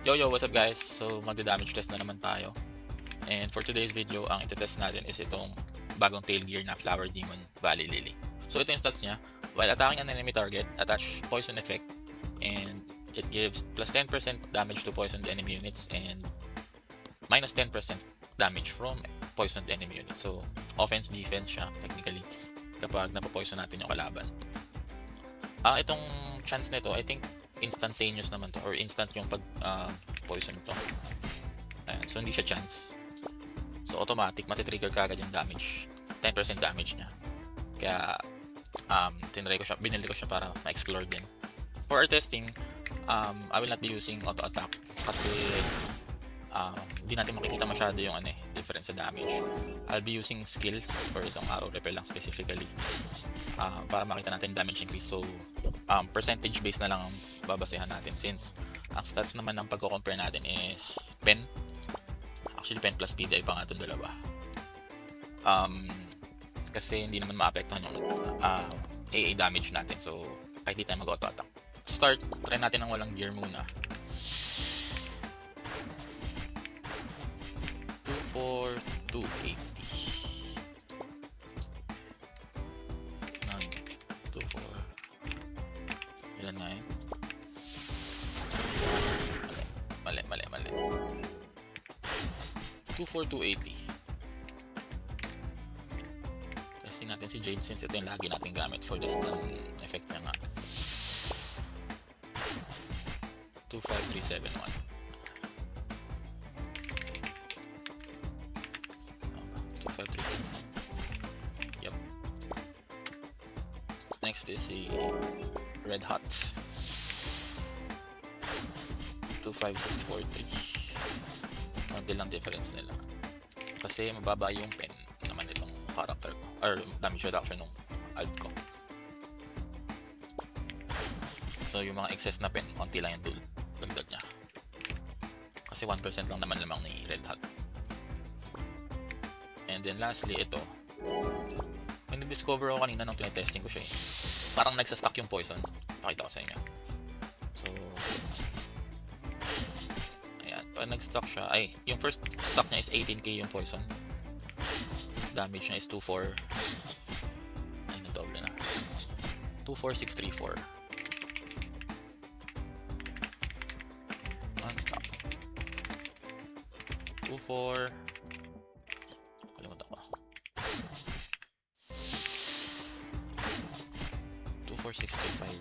Yo, what's up guys? So magda-damage test na naman tayo. And for today's video, ang iti-test natin is itong bagong tail gear na Flower Demon Valley Lily. So ito yung stats niya. While attacking an enemy target, attach poison effect and it gives plus 10% damage to poisoned enemy units and minus 10% damage from poisoned enemy units. So offense, defense siya technically kapag napopoison natin yung kalaban. Itong chance nito, I think instantaneous naman to or instant yung pag poison to. Ayan, so hindi siya chance. So automatic matitrigger kagad yung damage. 10% damage niya. Kaya tinry ko siya, binili ko siya para ma-explore din. For our testing, I will not be using auto attack kasi hindi natin makikita masyado yung difference sa damage. I'll be using skills or itong arrow repel lang specifically para makita natin damage increase. So percentage based na lang ang babasehan natin since ang stats naman ng pagko-compare natin is pen. Actually pen plus PDI pa nga itong dalawa. Kasi hindi naman maapektuhan yung AA damage natin. So kahit di tayo mag-auto attack. To start, try natin ng walang gear muna. 280. 924. Ilan nga yun? Mali. 24280. Testing natin si Jade since ito yung lagi natin gamit for the stun effect niya nga. 25371. 25371. Yep. Next is si Red Hot. 25643. Konti lang difference nila. Kasi mababa yung pen naman itong character ko. Or damage reduction ng alt ko. So yung mga excess na pen, konti lang yung dagdag niya. Kasi 1% lang naman lamang ni Red Hot. And then lastly, ito. May na-discover ako kanina nung tinetesting ko siya eh. Parang nagsastuck yung poison. Pakita ko sa inyo. So, ayan. Pag nag-stuck siya, yung first stuck niya is 18k yung poison. Damage niya is 24. Ay, nadoble na. 24634. Non-stop. 24. Kalimutan ko. 24635.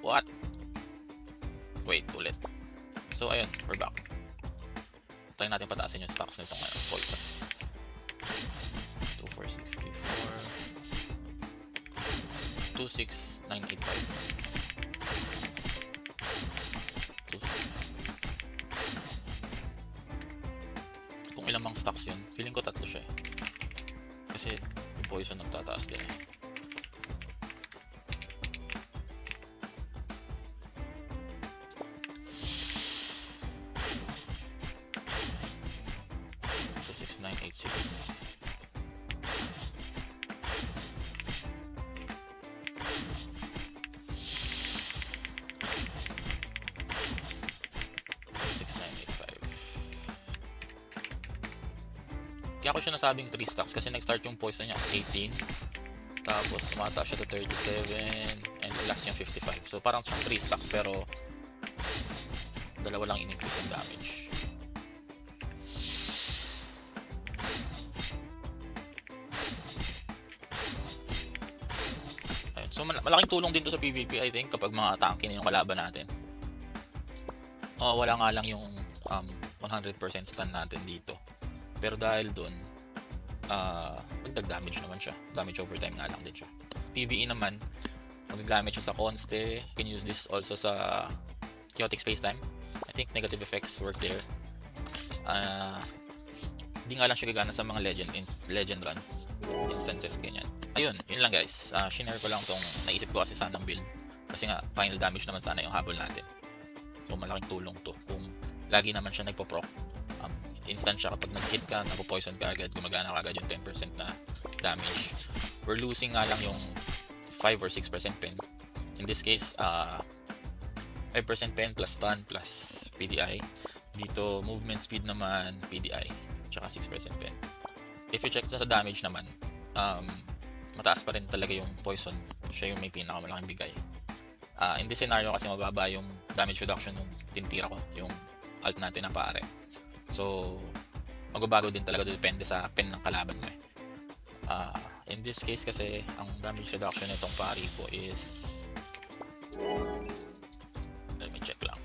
What? Wait, ulit. So ayun, we're back. Try natin pataasin yung stocks nitong poison. 24634. 26985. Kung ilang mang stocks yun, feeling ko tatlo siya eh. Kasi yung poison nagtataas din eh. So 6986. Kaya ako siya nasabing 3 stocks kasi nag-start yung poison niya as 18. Tapos tumataas siya to 37 and last yung 55. So parang siyang 3 stocks pero dalawa lang in-increase yung damage. Ayun. So malaking tulong din to sa PvP I think kapag mga tanky na yung kalaban natin. Wala nga lang yung 100% stun natin dito. Pero dahil doon, dagdag damage naman siya. Damage over time nga lang din siya. PvE naman, magagamit siya sa Conste. You can use this also sa Chaotic Spacetime. I think negative effects work there. Di nga lang siya gagana sa mga legend runs, instances, ganyan. Ayun, yun lang guys. Shinare ko lang tong naisip ko kasi sanang build. Kasi nga, final damage naman sana yung habol natin. So malaking tulong to. Kung lagi naman siya nagpo-proc, instant siya kapag nag-hit ka, napo-poison ka agad, gumagana ka agad yung 10% na damage. we're losing nga lang yung 5 or 6% pen. In this case, 5% pen plus stun plus PDI. Dito, movement speed naman, PDI, tsaka 6% pen. If you check sa damage naman, mataas pa rin talaga yung poison. Siya yung may pinakamalaking bigay. In this scenario kasi mababa yung damage reduction ng tintira ko, yung alt natin na pare. So, magbabago din talaga depende sa pen ng kalaban mo eh. In this case kasi, ang damage reduction nitong pari ko is... Let me check lang.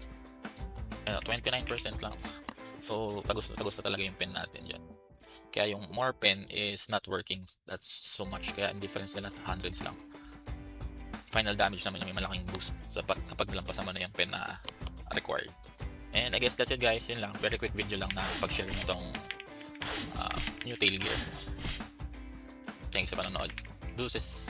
29% lang. So, tagos na talaga yung pen natin dyan. Kaya yung more pen is not working. That's so much. Kaya yung difference nila hundreds lang. Final damage naman yung may malaking boost kapag lampasan mo na yung pen na required. And I guess that's it guys. Yun lang. Very quick video lang na pag-share nyo itong new tail gear. Thanks sa panonood. Deuces!